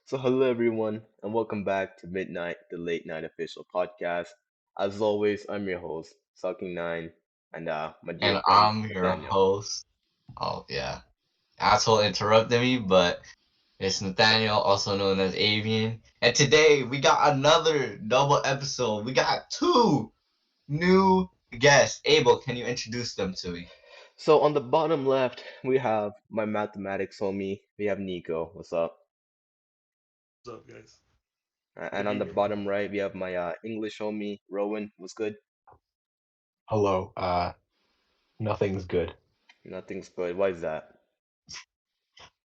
So, hello everyone, and welcome back to Midnight, the late night official podcast. As always, I'm your host, Sucking9, and my dear And friend, I'm your Nathaniel. host. Oh yeah. Asshole interrupted me, but it's Nathaniel, also known as Avian. And today we got another double episode. We got two new guests. Abel, can you introduce them to me? So, on the bottom left, we have my mathematics homie, we have Nico. What's up? What's up, guys? Good to And on be the here. bottom right, we have my English homie, Rowan. What's good? Hello. Nothing's good. Nothing's good. Why is that?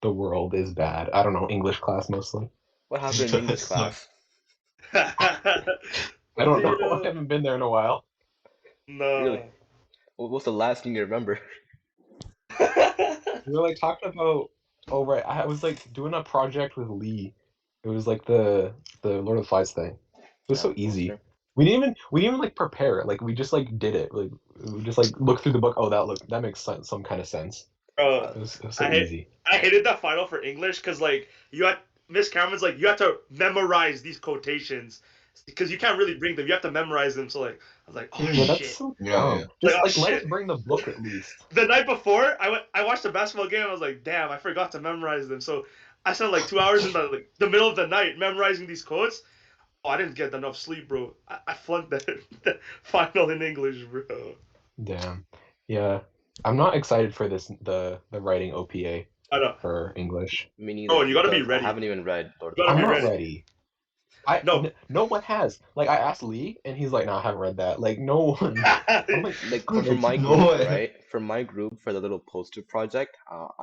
The world is bad. I don't know, English class mostly. What happened in English class? I don't know. I Dude, haven't been there in a while. Really? no. What's the last thing you remember? We were like talking about. Oh right, I was like doing a project with Lee. It was like the Lord of the Flies thing. It was Yeah, so easy. sure. We didn't even like prepare it. Like we just like did it. Like we just like looked through the book. Oh, that makes sense, some kind of sense. Bro, It was so I hate, easy. I hated that final for English because you had Miss Cameron's you had to memorize these quotations because you can't really bring them. You have to memorize them. So I was like, oh Yeah, that's shit. so Yeah, dumb. yeah. Just Oh like let us shit. bring the book at least. The night before, I watched the basketball game. I was like, damn, I forgot to memorize them. So I spent like 2 hours in the middle of the night memorizing these quotes. Oh, I didn't get enough sleep, bro. I flunked the final in English, bro. Damn. Yeah. I'm not excited for the writing OPA I know. for English. Me neither, Oh, and you gotta be because I ready. haven't even read Lord of You the gotta I'm be not Flies. ready. ready. No. No one has. Like I asked Lee and he's like, "No, I haven't read that." Like no one. I'm like, Like for dude, my No group, way. right? For my group, for the little poster project,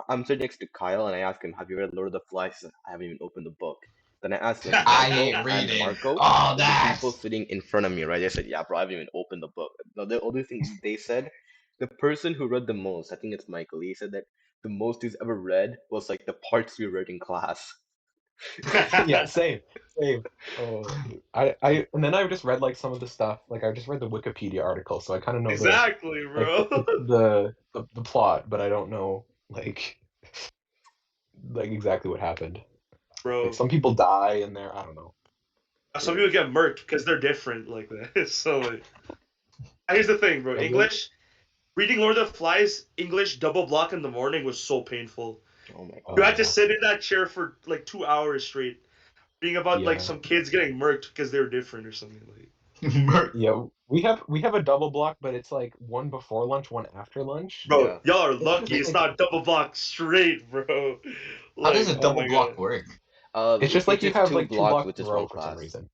I'm sitting next to Kyle, and I ask him, "Have you read Lord of the Flies?" He says, "I haven't even opened the book." Then I asked him, I Michael hate and reading. Marco, Oh, the people that's sitting in front of me, right? They said, "Yeah, bro, I haven't even opened the book." No, the only thing they said, the person who read the most, I think it's Michael. He said that the most he's ever read was like the parts we read in class. yeah, same. Oh, and then I just read like some of the stuff. Like I just read the Wikipedia article, so I kind of know Exactly, like bro. the plot, but I don't know like exactly what happened. Like Bro. some people die in there. I don't know. Some people get murked because they're different like that. So here's the thing, bro. I really, English reading Lord of the Flies, English double block in the morning was so painful. Oh my You oh had to god. yeah, sit in that chair for like 2 hours straight, reading about like yeah. some kids getting murked because they're different or something like. Merc. Yeah, we have a double block, but it's like one before lunch, one after lunch. Bro, Yeah. y'all are It's lucky. just It's like not double block straight, bro. How does Like, a oh double my god, block work? it's just It's like you just have two like two blocks blocks with in a just row one for some class. reason.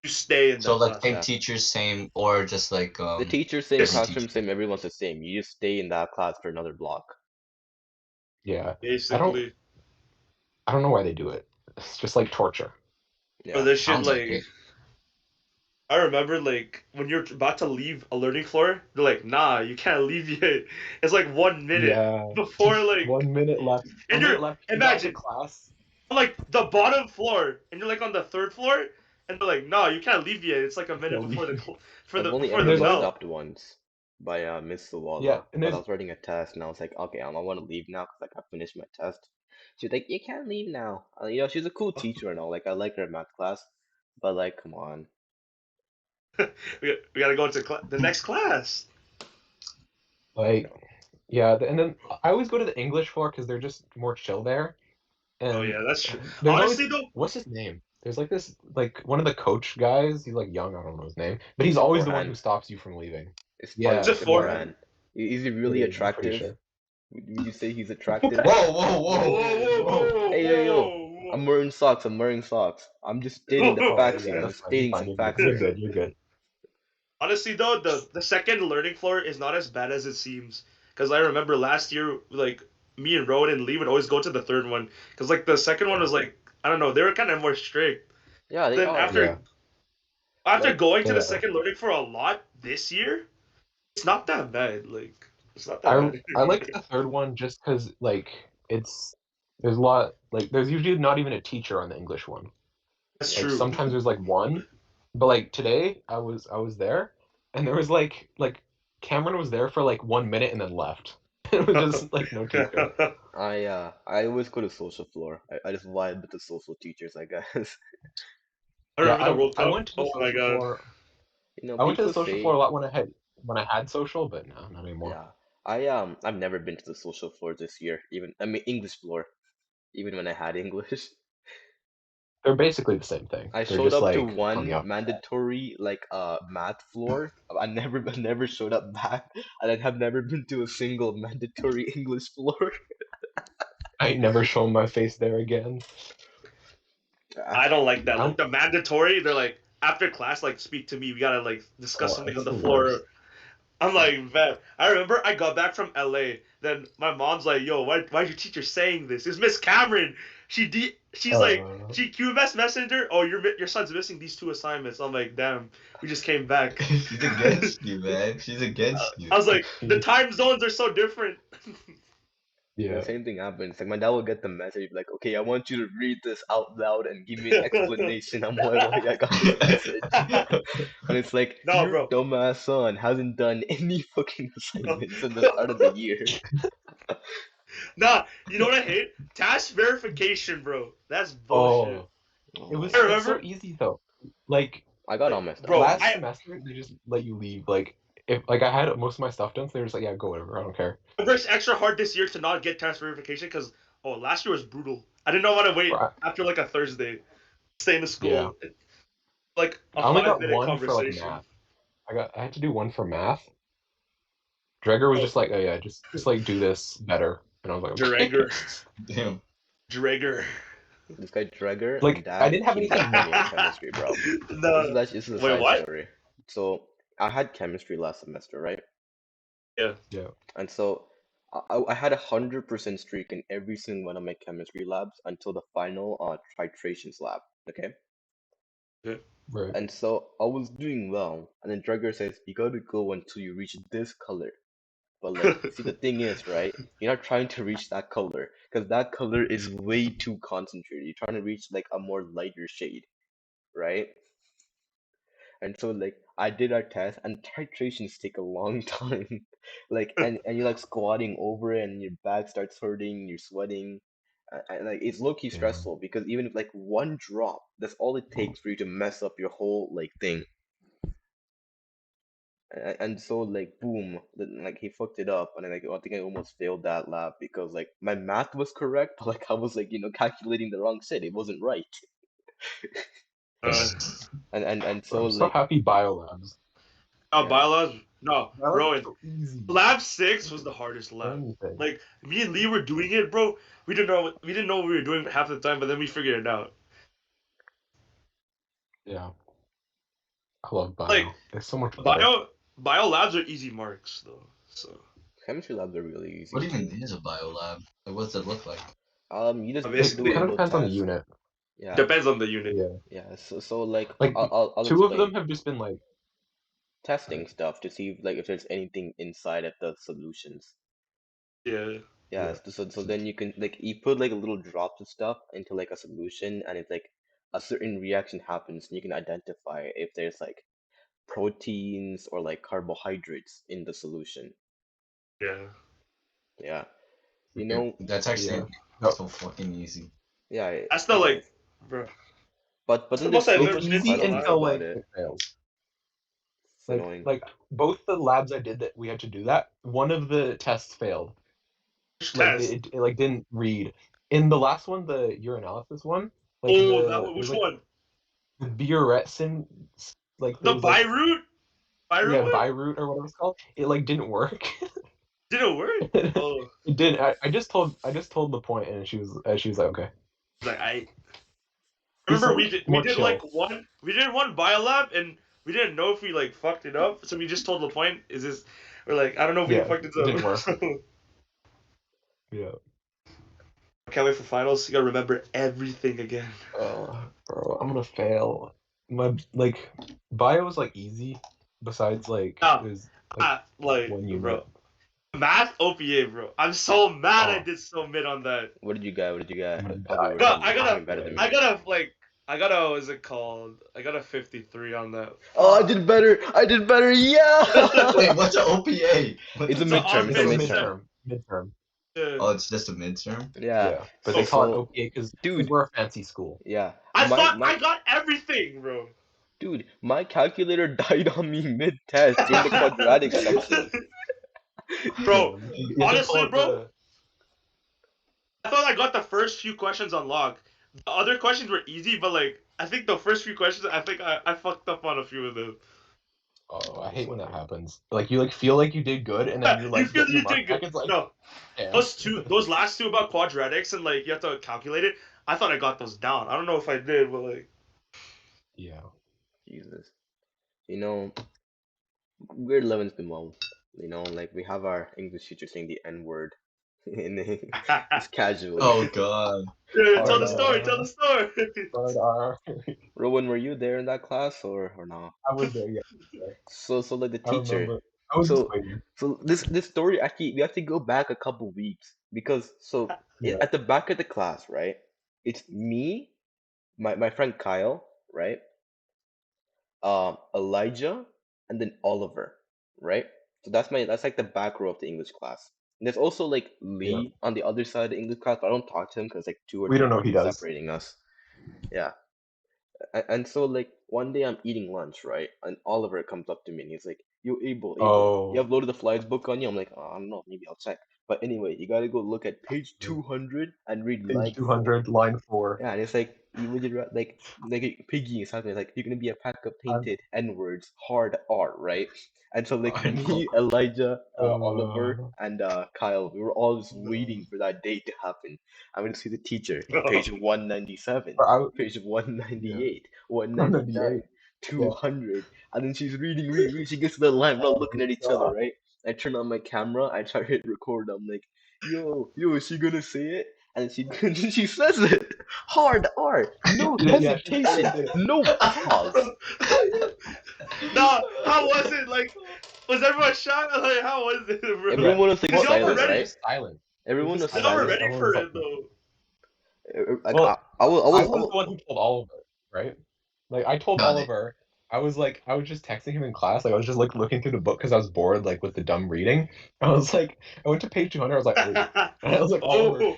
you stay in So that like class. same Yeah. teachers, same or just like The teacher same, Yes, different classroom teachers. same, everyone's the same. You just stay in that class for another block. Yeah, I don't basically. I don't know why they do it. It's just like torture. But Yeah. this shit, Sounds like it. I remember when you're about to leave a learning floor, they're like, "Nah, you can't leave yet." It's like 1 minute Yeah, before one minute left. and One minute you're left. You got to imagine class. on like the bottom floor, and you're like on the third floor, and they're like, "No, you can't leave yet." It's like a minute No, before I've only before and ever the there's been also bell. stopped once by Miss yeah, Sawala and because I there's was writing a test and I was like, okay, I want to leave now because like I finished my test. She's like, you can't leave now. She's a cool teacher and all. Like I like her math class, but like, come on. We gotta go to the next class. like No. yeah, and then I always go to the English floor because they're just more chill there. Oh And yeah, that's true. there's always Honestly though, what's his name? There's like this like one of the coach guys. He's like young. I don't know his name, but he's It's always the one who Forhan. stops you from leaving. It's is Yeah, it Farhan. yeah, Forehand? Farhan. Is he it really is. I'm pretty attractive? sure. Would you say he's attractive? Whoa, whoa, Whoa, whoa, whoa, whoa. whoa, Hey, yo, yo. I'm whoa, wearing socks. I'm wearing socks. I'm just stating the Oh facts yeah, here. I'm that's fine. You're stating fine. some You're good. facts You're here. good. You're good. Honestly though, the second learning floor is not as bad as it seems. Cause I remember last year, like me and Rowan and Lee would always go to the third one. Cause like the second one Yeah, was like I don't know, they were kind of more strict. Yeah, they Then are. yeah. after Like, going to the The second learning for a lot this year, it's not that bad. Like it's not that I bad. I like the third one just because like it's there's a lot like there's usually not even a teacher on the English one. That's Like true. sometimes there's like one, but like today I was there and there was like Cameron was there for like 1 minute and then left. It was just like no teacher. I always go to social floor. I just vibe with the social teachers, I guess. I Yeah, remember the World I Cup. went to the Oh my social god. floor. I went to the People social floor a say, lot when I had social, but no, not anymore. yeah. I've never been to the social floor this year. Even I mean English floor. Even when I had English, They're basically the same thing. I They're showed just up to like on the one opposite. mandatory like math floor. I never showed up back, and I have never been to a single mandatory English floor. I ain't never shown my face there again. I don't like that. I'm, Like the mandatory, they're like after class, like speak to me. We gotta like discuss oh, something on it's the the floor. worst. I'm like, man. I remember I got back from LA. Then my mom's like, yo, why's your teacher saying this? It's Miss Cameron. She's like, Uh, she QMS messenger. Oh, your son's missing these 2 assignments. I'm like, damn. We just came back. She's against you, man. She's against you. I was like, the time zones are so different. The yeah. same thing happens. Like my dad will get the message, like, "Okay, I want you to read this out loud and give me an explanation on why I got this message." And it's like, No, your bro. dumbass son hasn't done any fucking assignments at the start of the year. Nah, you know what I hate? Task verification, bro. That's bullshit. Oh, Oh it my was. I god. It's so remember, easy though. Like I got all like, my stuff bro, done. last semester, they just let you leave. Like if like I had most of my stuff done, so they were just like, yeah, go whatever. I don't care. I worked extra hard this year to not get task verification because last year was brutal. I didn't know how to wait Right. after like a Thursday, stay in the Yeah. school, like a I only got 5 minute one for like conversation. math. I had to do one for math. Dreger was Oh, just like, oh yeah, just like do this better, and I was like, okay. Drager, Damn. Drager. This guy Dreger and Like I Dad, didn't have he anything left me in math. chemistry, bro. No, This is a wait, side what? story. So I had chemistry last semester, right? Yeah. Yeah. And so I had 100% streak in every single one of my chemistry labs until the final titrations lab. Okay. Right. And so I was doing well, and then Dreger says you gotta go until you reach this color. But like, see, the thing is, right? You're not trying to reach that color because that color is way too concentrated. You're trying to reach like a more lighter shade, right? And so like I did our test, and titrations take a long time. Like, and you're like squatting over it, and your back starts hurting, you're sweating. And like it's low key Yeah. stressful because even if like one drop, that's all it takes for you to mess up your whole like thing. And so like boom, like he fucked it up, and then, like I think I almost failed that lab because like my math was correct, but like I was like calculating the wrong shit. It wasn't right. Uh, And Bro, so I'm so like happy biolabs. no, yeah, bylaws. No, Biolabs Rowan. are so easy. Lab 6 was the hardest lab. Anything. Like me and Lee were doing it, bro. We didn't know what we were doing half the time, but then we figured it out. Yeah. I love bio. Like It's so much better. bio labs are easy marks though. So chemistry labs are really easy. What even is a biolab? Like, what's it look like? You just Basically, do a It kind of little depends on the test. unit. Yeah, depends on the unit. Yeah. yeah. So like Like I'll two of them explain. have just been like Testing stuff to see like if there's anything inside of the solutions. Yeah. Yeah, yeah. so then you can like you put like a little drops of stuff into like a solution, and it's like a certain reaction happens, and you can identify if there's like proteins or like carbohydrates in the solution. Yeah. Yeah, you Okay, know, that's Yeah. actually No, so fucking easy. yeah, That's the it like, is. bro. But That's the then most there's I've so ever much it's been to easy the punishment lab. until about like it. it fails. It's annoying. Like both the labs I did that we had to do that, one of the tests failed. Which Like test? it like didn't read. In the last one, the urinalysis one, like Oh, that the one. it was Which like one? the Biuretsin, like there The was like Beirut? Beirut yeah one? Biroot or whatever it's called. It like didn't work. Didn't work. It Oh, didn't. I just told the point, and she was like, okay. like I He's remember so we more did chill. like we did one biolab and we didn't know if we like fucked it up, so we just told the point. Is this? We're like, I don't know if we Yeah, fucked it it didn't up. work. Yeah. Can't wait for finals. You gotta remember everything again. Bro, I'm gonna fail. My like bio is like easy. Besides like Ah, there's like like one unit. bro, math OPA, bro. I'm so mad I Oh, did so mid on that. What did you get? What did you I'm get? gonna Probably die. worse No, than me. Probably better than me. I got a, what is it called? I got a 53 on that. Oh, I did better. I did better. Wait, Yeah. what's an OPA? What It's a the So fuck midterm. on It's It's a a mid midterm. sem, midterm. midterm. Oh, it's just a midterm. Yeah. But So- they call it So, OPA because dude, we're a fancy school. yeah. I thought My I got everything, bro. dude, my calculator died on me mid-test in the quadratic section. Bro, You have to honestly, call it bro, I thought I got the first few questions on log. The other questions were easy, but like I think the first few questions, I think I fucked up on a few of them. Oh, I hate when that happens. Like you like feel like you did good, and then you You like feel get your you mark did back. good. It's like, No, damn. those last two about quadratics and like you have to calculate it. I thought I got those down. I don't know if I did, but like Yeah. Jesus. You know, grade 11's been well. You know, like we have our English teacher saying the N word, just casually. Oh god. Tell the story. Tell the story. But Rowan, were you there in that class or no? I was there. Yeah. So like the I teacher. remember. I was just So waiting. so this story actually we have to go back a couple weeks because Yeah. at the back of the class, right? It's me, my friend Kyle, right? Elijah, and then Oliver, right? So that's like the back row of the English class. And there's also like Lee on the other side of the English class, but I don't talk to him because like two or We three don't know what he people does. separating us. Yeah. And so like one day I'm eating lunch, right? And Oliver comes up to me and he's like, "You Abel, you Oh. have Lord of the Flies book on you?" I'm like, "Oh, I don't know, maybe I'll check." But anyway, you gotta go look at page 200 and read Page line 200, 4. line 4. Yeah, and it's like you would like Piggy is something like you're gonna be a pack of painted N words, hard R, right? And so like I know. me, Elijah, Oliver, Uh, and Kyle, we were all just waiting for that day to happen. I'm gonna see the teacher, page 197, but I, page yeah, 198, 199, 198. 200, and then she's reading. She gets to the line, we're all looking at each other, right? I turn on my camera, I try to hit record. I'm like, yo, is she gonna say it? And she she says it. Hard R, no Yeah, she hesitation, did it. no pause. No, how was it? Like, was everyone shocked? Like, how was it, bro? Everyone was like Because y'all were silent, ready. right? Silent. Everyone was just Y'all were silent. ready for it though. Like, Well, I was, I was the one who told Oliver, right? Like I told Got it. Oliver, I was just texting him in class. Like I was just like looking through the book because I was bored, like with the dumb reading. I was like, I went to page 200. I was like, oh, and I was like, Oliver, Oh,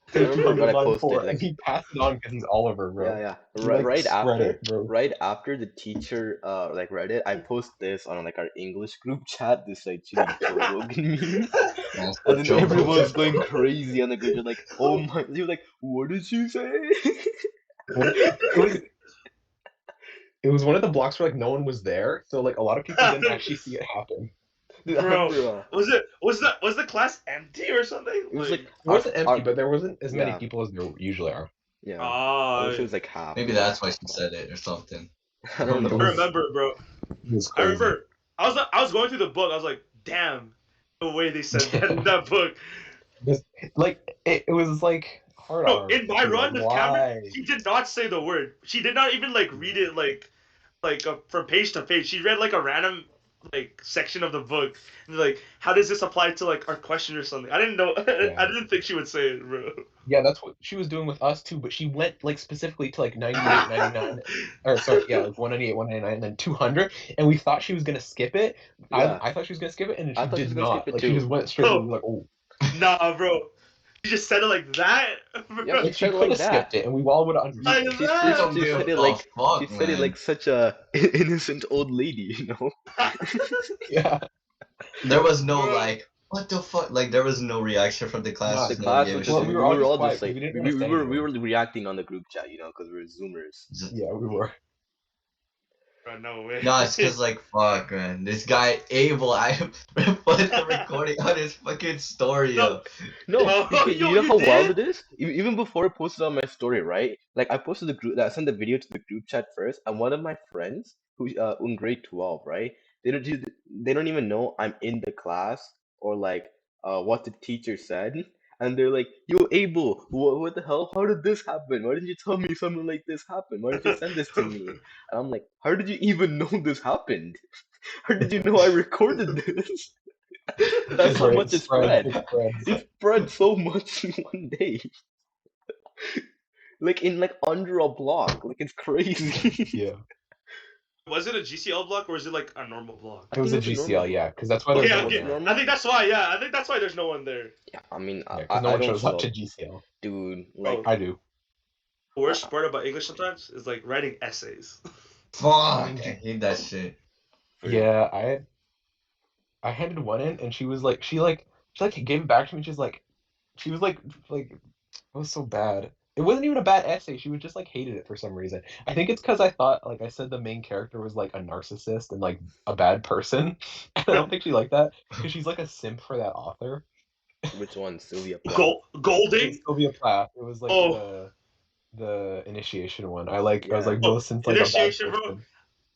I page remember 200, what I line posted. 4, and Like, he passed it on because he's Oliver, bro. yeah. He, like, Right spread after, it, bro. right after the teacher like read it, I post this on like our English group chat. This like chilly Joe Rogan meme, That's and what then Joe everyone's Rogan. going crazy on the group. They're like, "Oh my!" You're like, "What did she say?" It was one of the blocks where like no one was there, so like a lot of people didn't actually see it happen. Dude, I bro, remember. was the class empty or something? It was like It wasn't empty, our but there wasn't as many yeah people as there usually are. yeah. I Ah, wish it was like half. Maybe that's why she said it or something. I don't It know. I was, remember, bro. it was I crazy. remember. I was going through the book. I was like, damn, the way they said that in that book. Like it was like hard Bro, R. in my Like, run with Cameron, why? she did not say the word. She did not even like read it from page to page. She read like a random like section of the book and like, how does this apply to like our question or something? I didn't know. Yeah. I didn't think she would say it, bro. Yeah, that's what she was doing with us too, but she went like specifically to like 98, 99, or sorry, yeah, like 198, 199, and then 200, and we thought she was gonna skip it. Yeah, I thought she was gonna skip it, and then I she thought she did was gonna skip not. it Like she too. just went straight. And we were like, oh, Nah, bro. She just said it like that, bro. Yeah, like she said it could like have that. skipped it, and we all would have Like understood. She that. Don't she give said it a like fuck, she said it man. like such a innocent old lady, you know. Yeah, There was no Bro. like, what the fuck? Like there was no reaction from the class. Nah, The Just no one class gave a was just well, shit. we we were all were just all quiet just because like we didn't want to say we anything. were reacting on the group chat, you know, because we're Zoomers. Yeah, we were. Bro, no way. No, it's cause like fuck, man. This guy Abel, I put the recording on his fucking story. No. No, Oh, you yo, know you how wild did? it is? Even before I posted on my story, right? Like I posted the group, I sent the video to the group chat first, and one of my friends who in grade 12, right? They don't even know I'm in the class or like what the teacher said, and they're like, "Yo, Abel, what the hell? How did this happen? Why didn't you tell me something like this happened? Why didn't you send this to me?" And I'm like, "How did you even know this happened? How did you know I recorded this?" That's It's how right. much it It spreads. spread. It spreads. It spread so much in one day. Like in like under a block. Like it's crazy. Yeah. Was it a GCL block or was it like a normal block? It was a It was a GCL, normal yeah, block. because that's why Okay, there's no one okay. It's there. normal. I think that's why. Yeah, I think that's why there's no one there. Yeah, I mean, Yeah, because no I one don't shows show up to up, GCL. dude. Bro, Like, I do. the worst part about English sometimes is like writing essays. Fuck, I hate that shit. Yeah, I handed one in, and she gave it back to me. She was like it was so bad. It wasn't even a bad essay. She was just like hated it for some reason. I think it's because I thought like I said the main character was like a narcissist and like a bad person. And I don't think she liked that because she's like a simp for that author. which one? Sylvia Plath. Golding. Sylvia Plath. It was like Oh, the initiation one. I was Yeah. like Millicent's like a bad initiation, bro. person.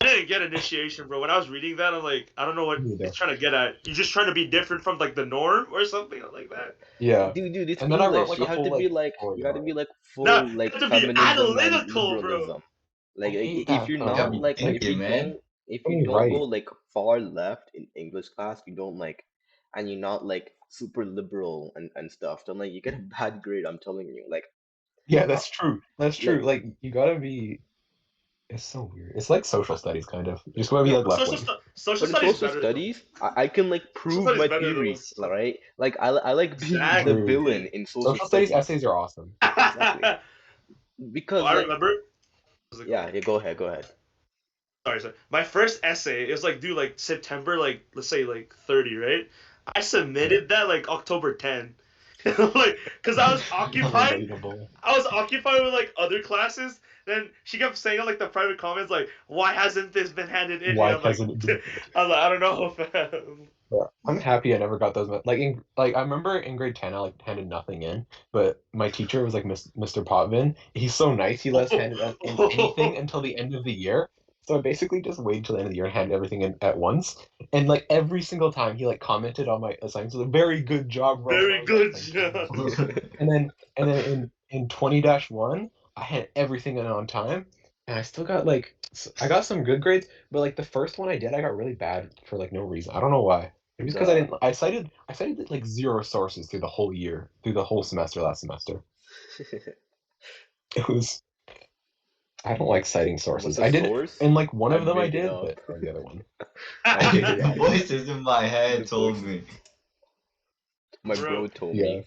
I didn't get initiation, bro. When I was reading that, I'm like, I don't know what Neither. it's trying to get at. You're just trying to be different from like the norm or something like that. Yeah. Dude, it's And then I wrote English. like You a have whole to be like like, story you got to about be it. like Nah, full you like have to be feminism and analytical, bro. liberalism. I Like, hate if that you're though. Yeah, not be like, thinking, man. if Let you me don't go write. like far left in English class, you don't like, and you're not like super liberal and stuff, then like you get a bad grade. I'm telling you. Like, Yeah, uh, that's true. That's true. like Like you gotta be. It's so weird. It's like social studies, kind of. You just gotta be like left wing. Social but in studies social better though. studies, I can like Social prove studies my better though. theory, right? Like I like being the Exactly. True. villain in social Social studies studies. essays are awesome. Exactly. Oh, Because I like, remember. What was it yeah, called? yeah, go ahead. Sorry. My first essay, it was like due like September, like let's say like 30, right? I submitted that like October 10. Like, cause I was occupied. Relatable. I was occupied with like other classes. Then she kept saying in like the private comments, like, "Why hasn't this been handed in Why yet?" I'm like, hasn't it been? I don't know, fam. Yeah, I'm happy I never got those. Like I remember in grade 10 I like handed nothing in, but my teacher was like Mr. Potvin. He's so nice. He let us hand in anything until the end of the year. So I basically just waited till the end of the year and handed everything in at once. And like every single time he like commented on my assignments, like, very good job, Rowan. I Very was like, good thank job. you. And then in 20-1, I had everything in on time, and I still got like I got some good grades, but like the first one I did, I got really bad for like no reason. I don't know why. Maybe it's because the I cited like zero sources through the whole year, through the whole semester last semester. It was I don't like citing what's sources. a I did, source? and like one I'd of them I make it did, up. but the other one. I'd make it The up. voices in my head The told voices. me. My Bro, bro told Yeah, me.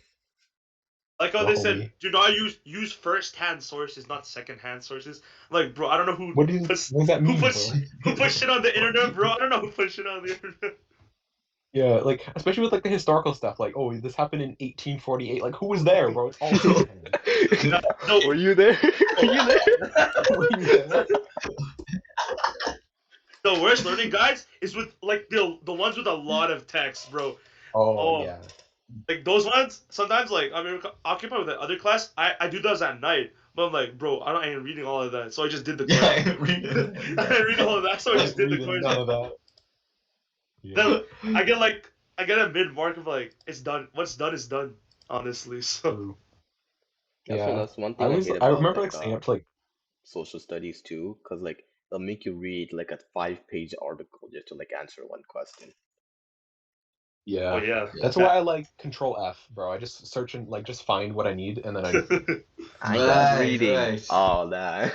like how the they said, homie. do not use first-hand sources, not second-hand sources. Like, bro, I don't know who What does that mean, bro? who puts shit on the internet, bro. I don't know who puts shit on the internet. Yeah, like especially with like the historical stuff, like oh this happened in 1848. Like who was there, bro? It's all secondhand. No, Were you there? Were you there? Were you there? the worst learning guides is with like the ones with a lot of text, bro. Oh Oh, yeah. like those ones. Sometimes like I'm occupied with the other class. I do those at night, but I'm like, bro, I ain't reading all of that, so I just did the Yeah, quiz. I read it. I ain't reading all of that, so I just did the Reading quiz. none of that. Yeah. Then I get a mid mark of like it's done. What's done is done. Honestly, so True. That's Yeah. that's one thing I hate I about remember like like staying up to like social studies too, cause like they'll make you read like a 5-page article just to like answer one question. oh yeah. yeah. That's why I like Control F, bro. I just search and like just find what I need and then I I got Right, reading right. all that.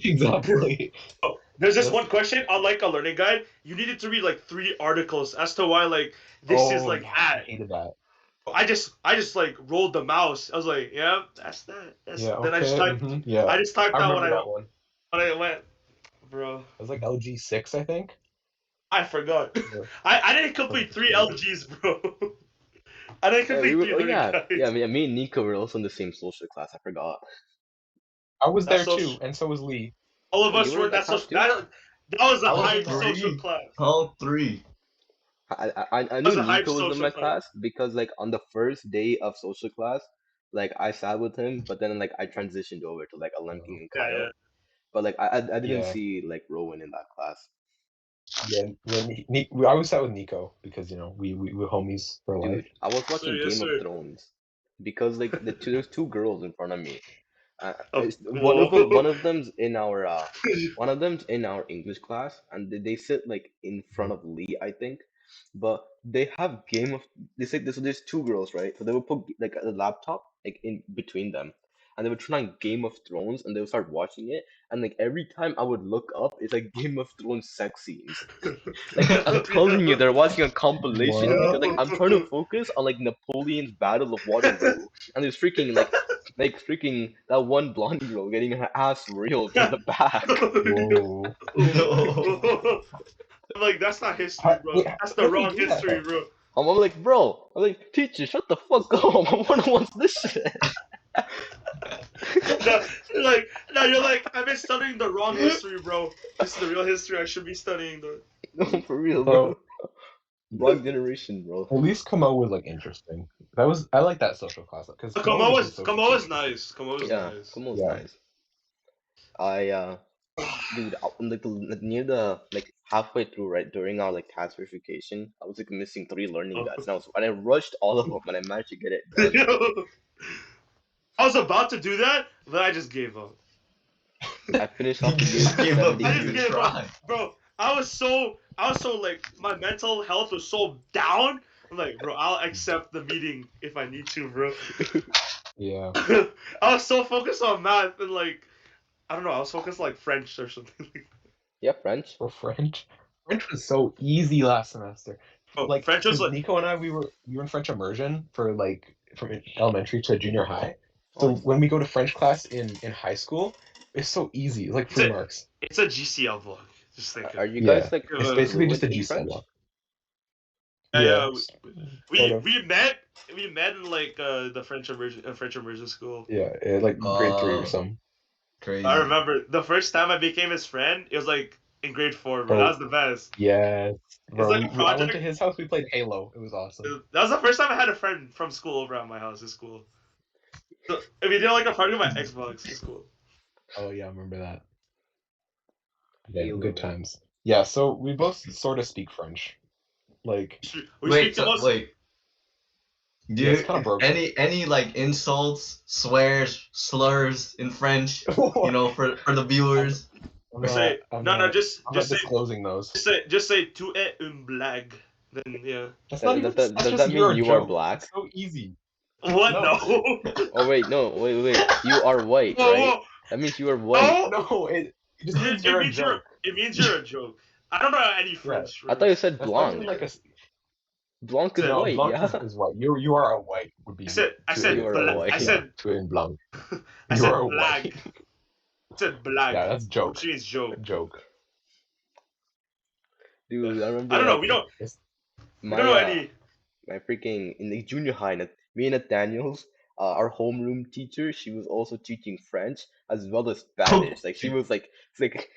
exactly. Oh, there's this That's one question on like a learning guide. You needed to read like 3 articles as to why like this is like yeah, I at. hated that. I just like rolled the mouse. I was like, yeah, that's that. That's Yeah, then okay. Yeah. I just typed I out remember that one. when I went, bro. It was like LG6, I think. I forgot. Yeah. I didn't complete 3 LGs, bro. I didn't Yeah, complete three oh learning yeah, guides. yeah. Me and Nico were also in the same social class. I forgot. I was That's there so. too, and so was Lee. All of Oh, you us were were in in that that class social. too? That was a All high three. social class. All three. I That was knew a hype Nico was in social my class. class because like on the first day of social class, like I sat with him, but then like I transitioned over to like Alemking and Yeah, Kyle. yeah. But like I didn't Yeah. see like Rowan in that class. Yeah, I always sat with Nico because we're homies for life. Dude, I was Yes, sir. watching Yes, Game of sir. Thrones because like there's two girls in front of me. Whoa. One of them's in our English class, and they sit like in front of Lee, I think. But they have Game of they say this. So there's two girls, right? So they will put like a laptop like in between them, and they would turn on Game of Thrones, and they would start watching it, and like every time I would look up, it's like Game of Thrones sex scenes. Like I'm telling you, they're watching a compilation What? because like I'm trying to focus on like Napoleon's Battle of Waterloo, and there's freaking like freaking that one blonde girl getting her ass reeled from the back. Whoa. No. I'm like, that's not history, bro. Wait, That's how the do they wrong do that, history, though? bro. I'm like, bro, I'm like, teacher, shut the fuck up. I wanna watch this shit. No, you're like, I've been studying the wrong history, bro. This is the real history I should be studying, though. No, for real, So, bro. Wrong generation, bro. at least Kamo was like interesting. I like that social class because Kamo was just Kamo was nice. Kamo was Yeah, nice. come on, Yeah. nice. Dude, like near the like halfway through, right during our like task verification, I was like missing 3 learning guides, and I rushed all of them, and I managed to get it done. I was about to do that, but I just gave up. I finished off the You just game gave up 70 I before just you gave up, tried. bro. I was so like, my mental health was so down. I'm like, bro, I'll accept the meeting if I need to, bro. Yeah. I was so focused on math and like, I don't know, I was focused on, like, French or something. Yeah, French. For French. French was so easy last semester. Bro, Like, French was 'cause like, Nico and I, we were in French immersion for like from elementary to junior high. So Oh, when we go to French class in high school, it's so easy, like It's 3 a- marks. it's a GCL vlog. Just think are of it. you Yeah, guys like it's basically just a fluent in GCL French? block. Yeah, Sort we of. met in like the French immersion school. Yeah, like grade 3 or Oh, something. crazy. I remember the first time I became his friend. It was like in grade 4, bro. Bro. That was the best. Yes, bro. like a I went to project. his house. We played Halo. It was awesome. That was the first time I had a friend from school over at my house. It's cool. So if you did like a party with my Xbox, it's cool. Oh yeah, I remember that. Yeah, Halo, good man. times. Yeah, so we both sort of speak French. Like, We Wait, speak the so, most. wait. Do yeah, you, it's kind of broke. any like insults, swears, slurs in French? You know, for the viewers. I'm Just not, say I'm no, not, just I'm not say disclosing those. just say tu es une blague. Then yeah. That's not even. Does That's that just mean your you are joke. black? It's so easy. What? No. No. Oh wait, no, wait. You are white, Whoa, right? whoa. That means you are white. No. No, it just means It you're a means joke. it means you're a joke. I don't know any French. I thought you said That's not blanc. even like a. Blanc is No, No, white, blanc yeah. is white. You are a white would be. I said You are a white. I said to in blanc. I You said are a blague. white. I said blague. Yeah, that's joke. Which means joke. Joke. Dude, I remember I don't know. like We don't my know any. my freaking in the junior high, me and Nathaniel's our homeroom teacher, she was also teaching French as well as Spanish. Like she was like it's like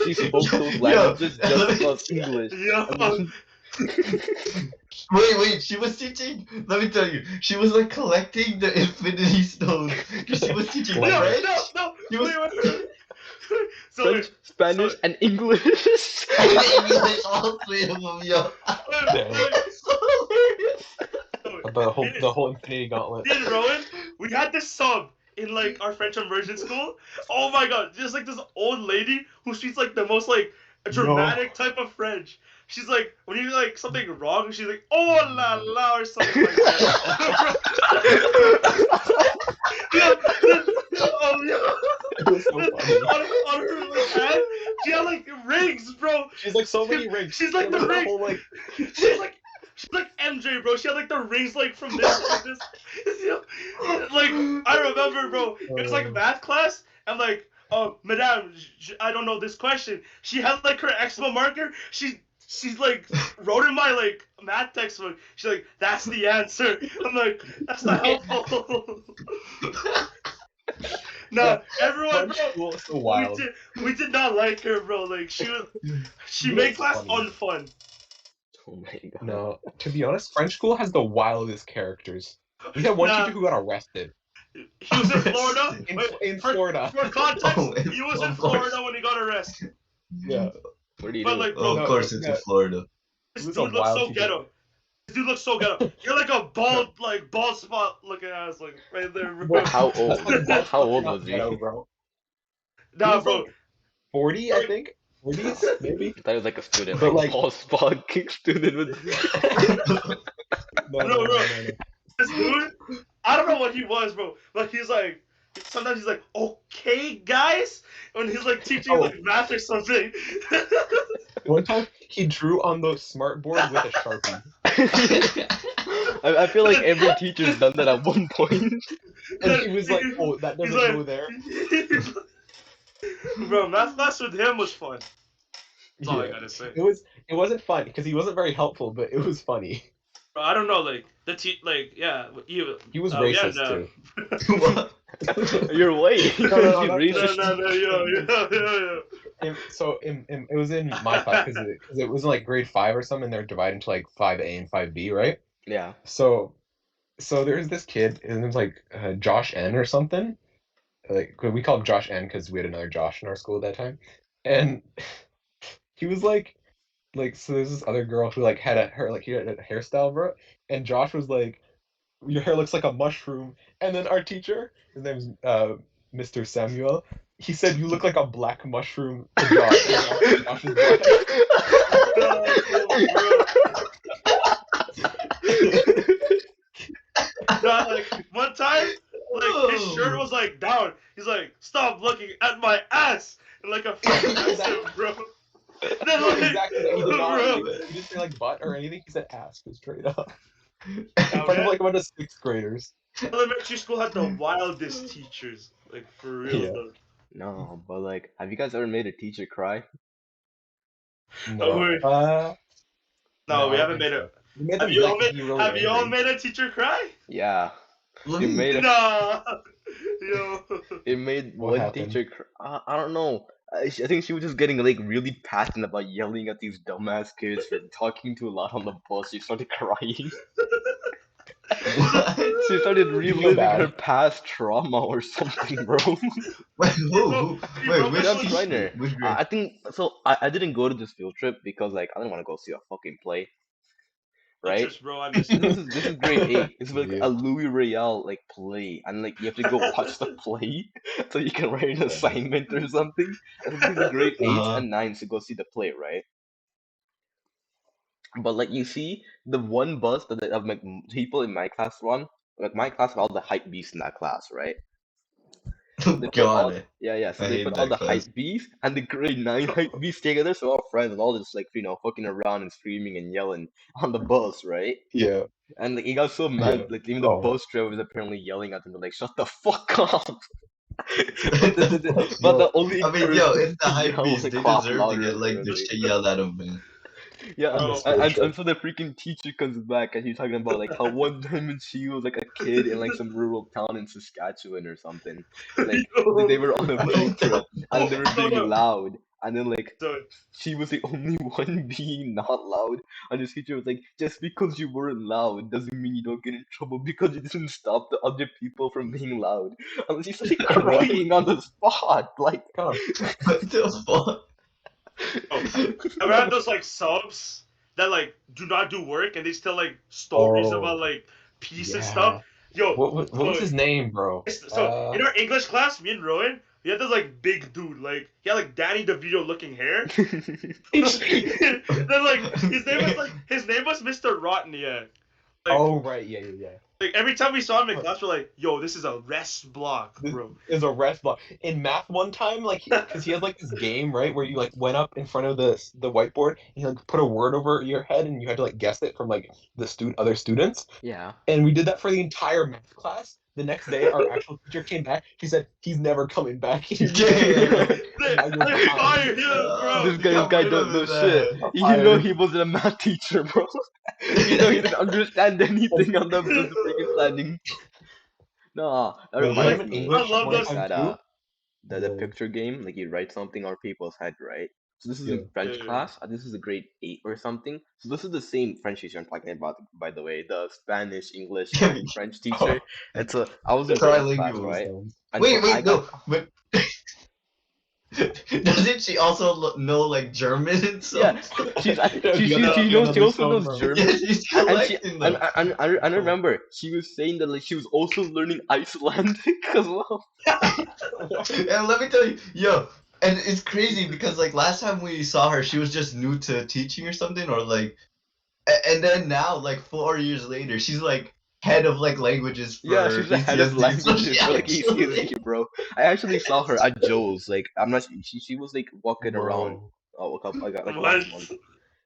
she spoke those Yo, languages let just me- as English. Yeah. And then- Wait, she was teaching. Let me tell you, she was like collecting the Infinity Stones because she was teaching Wait, French. No. He was- Wait. So French, Spanish, and English. And English, all 3 of them, yo. It's so hilarious. The whole Infinity Gauntlet. Me and Rowan, we had this sub in like our French immersion school. Oh my god, just like this old lady who speaks like the most like dramatic type of French. She's like, when you do like something wrong, she's like, oh la la or something like that. It was so funny. On her like hand, she had like rings, bro. She's like so many rings. She's like the ring. whole, like, She's like MJ, bro. She had like the rings like from this to this. You know? Like I remember, bro. It was like math class, and like, madame, I don't know this question. She had like her Expo marker. She's like wrote in my like math textbook. She's like, that's the answer. I'm like, that's not helpful. No, everyone, French bro. school is so wild. We did not like her, bro. Like she It made was class funny. unfun. Oh my god. No, to be honest, French school has the wildest characters. We had one Nah. teacher who got arrested He was in Florida. in For- Florida. For context, Oh, he was in of course. Florida when he got arrested. Yeah, What do you But do? like, Oh, bro, of course, it's in yeah. Florida. this he was dude a looks wild so teacher. ghetto. This dude looks so ghetto. You're like a bald spot looking ass, like right there, bro. Bro, How old? How old Not was he? ghetto, bro. Nah, He was, bro. like, 40, I think. 40s, maybe. I thought he was like a student, But, like like- Paul Spog student with. No, bro. This dude, I don't know what he was, bro. But he's like sometimes he's like, okay, guys, when he's like teaching Oh. like math or something. One time he drew on the smart board with a Sharpie. I feel like every teacher's done that at one point. And he was like, oh, that He's doesn't like- go there. Bro, math class with him was fun. That's all I Yeah. gotta say. It wasn't fun because he wasn't very helpful, but it was funny. Bro, I don't know, like yeah, He was we had, racist too. What? You're white. No, no, no, He's that's- racist. It was in my class because it was in like grade 5 or something. And they're divided into like 5A and 5B, right? Yeah. So there's this kid, his name's like Josh N or something. Like we called him Josh N because we had another Josh in our school at that time, and he was like so there's this other girl who like had he had a hairstyle, bro, and Josh was like, your hair looks like a mushroom, and then our teacher, his name's Mr. Samuel, he said you look like a black mushroom to Josh. And Josh is black. Like one time, like his shirt was like down. He's like, "Stop looking at my ass!" And like a fucking accent, bro. Then No, like, exactly. He did not. bro. He didn't say like butt or anything. He said ass, just straight up. In Now, front of man, like a bunch of 6th graders. elementary school had the wildest teachers, like for real. Yeah. Though. No, but like, have you guys ever made a teacher cry? Oh, wait. No, we haven't made it. We made Have them you all like, made? be really Have you all angry. made a teacher cry? Yeah. Let It me- made a, No. Yo. it made What one happened? teacher cry. I don't know. I think she was just getting like really passionate about yelling at these dumbass kids for talking too loud on the bus. She started crying. What? She started feel reliving bad. her past trauma or something, bro. Wait, who? Wait, which Jeff Which- Reiner. Which grade? I think so. I didn't go to this field trip because like I didn't want to go see a fucking play, right? Teachers, bro, I miss This is grade 8. It's like Yeah. a Louis Royale like play, and like you have to go watch the play so you can write an assignment or something. And so these grade 8s Uh-huh. and 9s to go see the play, right? But like you see, the one bus that like people in my class run, like my class had all the hype beasts in that class, right? They put all, God it. yeah. So I they hate put all that the class. hype beasts and the grade 9 hype beasts together, so all friends and all just like fucking around and screaming and yelling on the bus, right? Yeah. And like he got so mad, Yeah. like even the Oh. bus driver was apparently yelling at him, like, "Shut the fuck up!" What the fuck? But the only I mean, yo, person it's the to hype yell beast. was They Clap deserve to louder, get like their apparently. shit yelled at them, man. Yeah, Bro. and so the freaking teacher comes back and he's talking about like how one time when she was like a kid in like some rural town in Saskatchewan or something, like they were on a field trip and they were being loud, and then like So, she was the only one being not loud, and the teacher was like, just because you weren't loud doesn't mean you don't get in trouble because you didn't stop the other people from being loud. And she started crying on the spot, like. God. What the fuck? ever had those like subs that like do not do work and they still like stories Oh, about like peace and yeah. stuff? Yo, What was his name, bro? so in our English class, me and Rowan, we had this like big dude, like he had like Danny DeVito looking hair. Then like his name was Mr. Rotniak. Like, Oh right, yeah. like every time we saw him in class, we're like, "Yo, this is a rest block, This bro." is a rest block in math. One time, like, because he has like this game, right, where you like went up in front of the whiteboard and you like put a word over your head and you had to like guess it from like the other students. Yeah. And we did that for the entire math class. The next day, our actual teacher came back. She said he's never coming back here. They Now you're fired him, bro. This guy Got rid don't of know his shit. ass. You know he wasn't a math teacher, bro. You know he didn't understand anything on the freaking planning. No, that No, we had reminds him in me. English I love one those- time That too. the Yeah. picture game, like you write something on people's head, right? So this is Yeah. in French Yeah. class, and this is a grade 8 or something. So this is the same French teacher I'm talking about, by the way, the Spanish, English, and French teacher. And so I was in French class, Trilingual. right? Sounds- And Wait, so I wait, no, got- but doesn't she also know like German and Yeah, stuff? she Yeah, knows another also song, knows bro. German. Yeah, she's And she collecting them. and I remember she was saying that like she was also learning Icelandic as well. And let me tell you, yo, and it's crazy because like last time we saw her, she was just new to teaching or something, or like, and then now like 4 years later, she's like head of like languages for Yeah, she's the head of ECSD. So languages she for like actually. ECSD, bro. I actually saw her at Joe's. Like, I'm not. She was like walking around. Bro. Oh, I got like What? last month.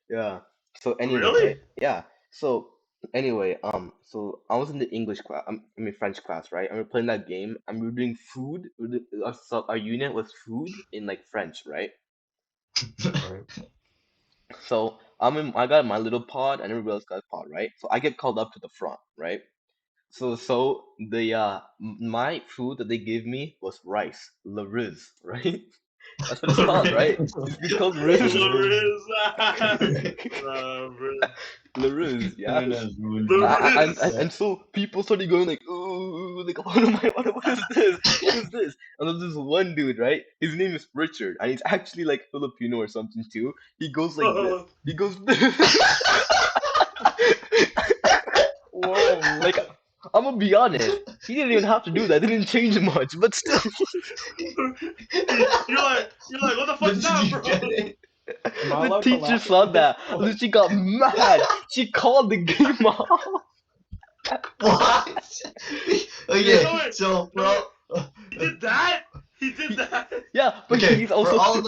Yeah. So anyway, right? Really? Yeah. So anyway, so I was in the English class. I mean French class, right? And we're playing that game, and we were doing food. Our unit was food in like French, right? Right. So I got my little pod, and everybody else got a pod, right? So I get called up to the front, right? So the my food that they gave me was rice, le riz, right? That's what it's called, right? It's called riz. Lariz. Bro. Le yeah. Lariz. And so people started going like, ooh, like what am I? What is this? What is this? And there's this one dude, right? His name is Richard, and he's actually like Filipino or something too. He goes like this. He goes Whoa. like I'm gonna be honest. He didn't even have to do that. It didn't change much, but still. You're like, what the fuck's Did that, you bro? get it? Am I The allowed to teacher laugh saw at that, this? and then she got mad. She called the game off. What? No, Okay, wait. so bro. He did that? He did that? Yeah, but Okay, he's also for all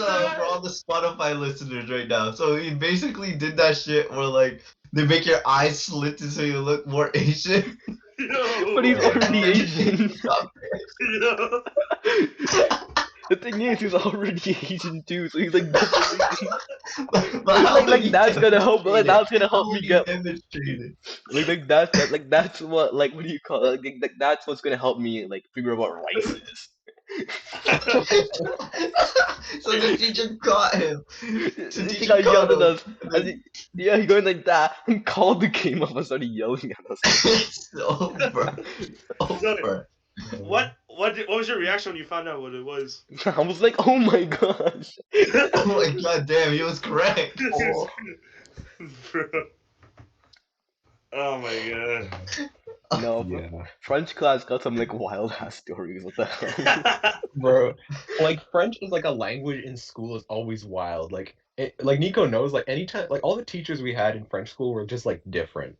the Spotify listeners right now, so he basically did that shit where like they make your eyes slit so you look more Asian. Yo. But he's Oh, already no. Asian. Yo. The thing is, he's already Asian too, so he's like definitely. But how like would he that's gonna help. Like demonstrate it? that's gonna How help me would he get. demonstrate it? Like that's what like what do you call it? Like that's what's gonna help me like figure out what rice is. So the teacher caught him. The She teacher got yelled caught at him. us. And yeah, he going like that and called the game up and started yelling at us. It's over. Over. What was your reaction when you found out what it was? I was like, oh my gosh. Oh my god damn, he was correct. Oh. Bro. Oh my god. No, Yeah. French class got some like wild ass stories. What the hell? Bro, like French is like a language in school is always wild. Like like Nico knows, like anytime, like all the teachers we had in French school were just like different.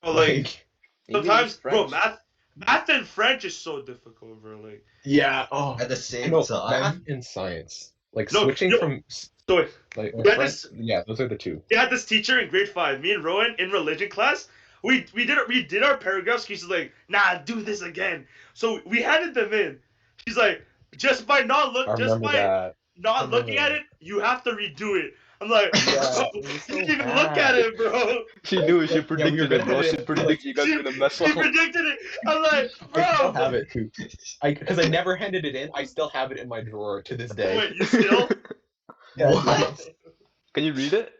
Well, like English sometimes, is bro, French. math and French is so difficult, bro. Like, yeah, oh, At the I same know time, math and science. Like No, switching yo, from so wait, like Yeah, French, this- yeah, those are the two. we had this teacher in grade 5. Me and Rowan in religion class. We did our paragraphs. She's like, nah, do this again. So we handed them in. She's like, just by not I remember that. not I looking at remember it, you have to redo it. I'm like, Yeah, bro, it was you so didn't even bad. look at it, bro. She knew it. She Yeah, we were predicted gonna it, bro. do She it. predicted you guys were gonna mess She up. predicted it. I'm like, bro. I still have it too. Because I never handed it in. I still have it in my drawer to this day. Wait, you still? Yeah, What? Can you read it?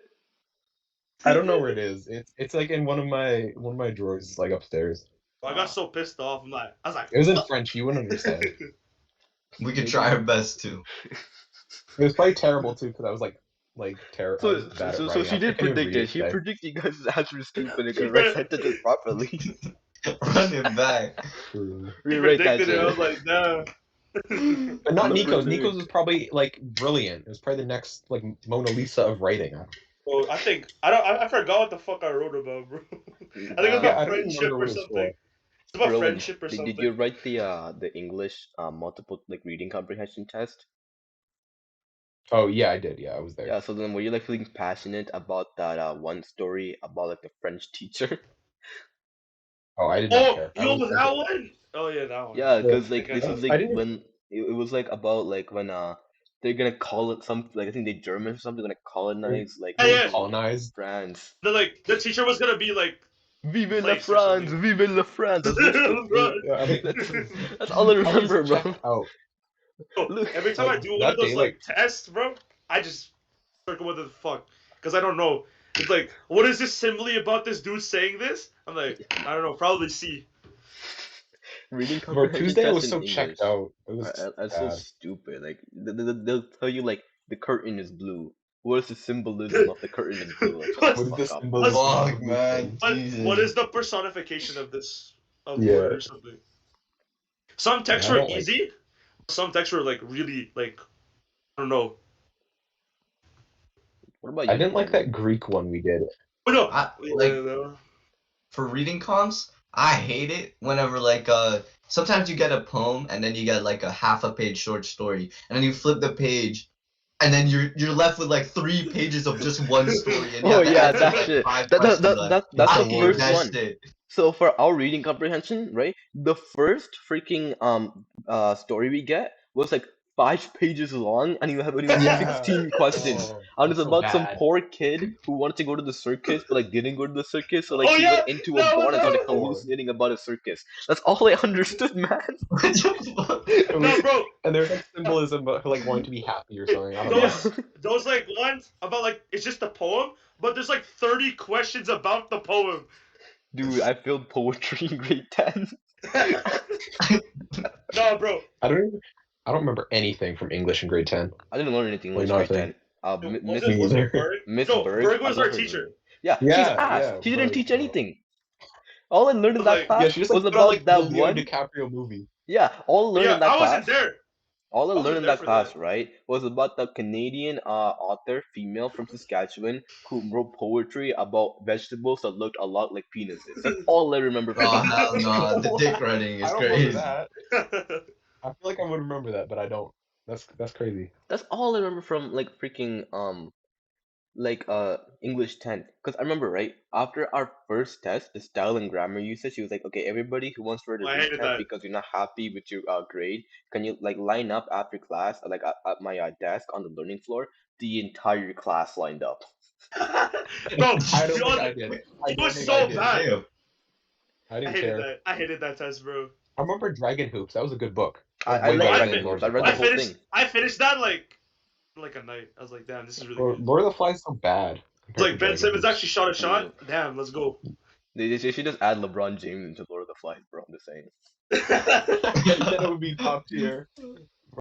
I don't know where it is. It's like in one of my drawers, like upstairs. I got so pissed off. I was like, It was in French. You wouldn't understand. It we could try our best too. was probably terrible too, because I was like terrible. So she did predict it. She predicted you guys' answer was stupid and could write sentences properly. Run it back. he Rewrite that predicted it. I was shit. like, nah. But not Look Nico's. for Nico's Nick. was probably like brilliant. It was probably the next like Mona Lisa of writing. Well, I think I forgot what the fuck I wrote about, bro. I think it was Yeah, about I don't friendship remember or what it was something. for. It's about Rowan, friendship or did something. you write the English multiple like reading comprehension test? Oh yeah, I did. Yeah, I was there. Yeah. So then, were you like feeling passionate about that one story about like the French teacher? Oh, I did not Oh, care. I yo, was that one? Oh yeah, that one. Yeah, because I like guess this was that's- I like didn't. when it was like about like when they're gonna call it some like I think they Germans or something gonna colonize like Yeah. Colonized. France. The teacher was gonna be like, Vive la Place or France! something. Vive la France! That's basically Yeah, I mean, that's all I I was remember, bro. checked out. Bro, Look, every time I like, do one that of those day, like tests, bro, I just circle what the fuck, because I don't know. It's like, what is this simile about this dude saying this? I'm like, I don't know, probably C. reading Bro, comprehension Tuesday I test was in so English checked out. It was are so bad. stupid. Like they'll tell you like the curtain is blue. What is the symbolism of the curtain is blue? Like, shut What the What is fuck this up. symbolism? Fuck, man. What Jesus. is the personification of this Yeah. word or something? Some texts I were don't like easy. Some texts were like really like, I don't know. What about I you? didn't like Daniel? that Greek one we did. Oh no, I, like, for reading comps, I hate it whenever like sometimes you get a poem and then you get like a half a page short story and then you flip the page and then you're left with like 3 pages of just one story and you Oh have to yeah, answer that like shit. 5 questions. Like, That's I It's the the hate first that worst. one. shit. So for our reading comprehension, right? The first freaking story we get was like 5 pages long, and you have only like Yeah. 16 questions. Oh, And it's that's so about some bad. poor kid who wanted to go to the circus, but like didn't go to the circus, so like Oh he yeah, went into a that barn and started was. Oh. hallucinating about a circus. That's all I understood, man. What the fuck? It No, was, bro. and there's like symbolism about like wanting to be happy or something. I don't know. Yeah. Those like ones about like it's just a poem, but there's like 30 questions about the poem. Dude, I failed poetry in grade 10. No, bro. I don't remember anything from English in grade 10. I didn't learn anything Like English in grade nothing. 10. Miss Me Was Berg, it either. Berg? Miss No, Berg, Berg I was our love her teacher. learning. Yeah, she's Yeah, ass. yeah, She didn't but teach anything. All I learned I in was that like, yeah, class she just like was put on like about the that Leo one. DiCaprio movie. Yeah, all I learned yeah, in that I wasn't class, there. all I I learned wasn't in there that for that. class, right, was about the Canadian author, female from Saskatchewan, who wrote poetry about vegetables that looked a lot like penises. That's all I remember from Oh that hell class. no, the dick What? writing I is don't remember crazy. that. I feel like I would remember that, but I don't. That's crazy. That's all I remember from like freaking like English 10, because I remember, right, after our first test, the style and grammar usage, she was like, okay, everybody who wants for the I hated retest that. because you're not happy with your grade, can you like line up after class like at my desk on the learning floor? The entire class lined up. Bro, I don't think yo, I did. I it don't was think I so did. bad. Damn. I I didn't hated care. that. I hated that test, bro. I remember Dragon Hoops. That was a good book. That was I way like Bro, better Dragon than Hoops. Lord I of the read the I whole Flies. finished thing. I finished that like a night. I was like, damn, this is really good. Lord of the Flies is so bad It's compared to like Ben Dragon Simmons Hoops. actually shot a shot. Dude, Damn, let's go. they should just add LeBron James into Lord of the Flies, bro. I'm just saying. Then it would be top tier.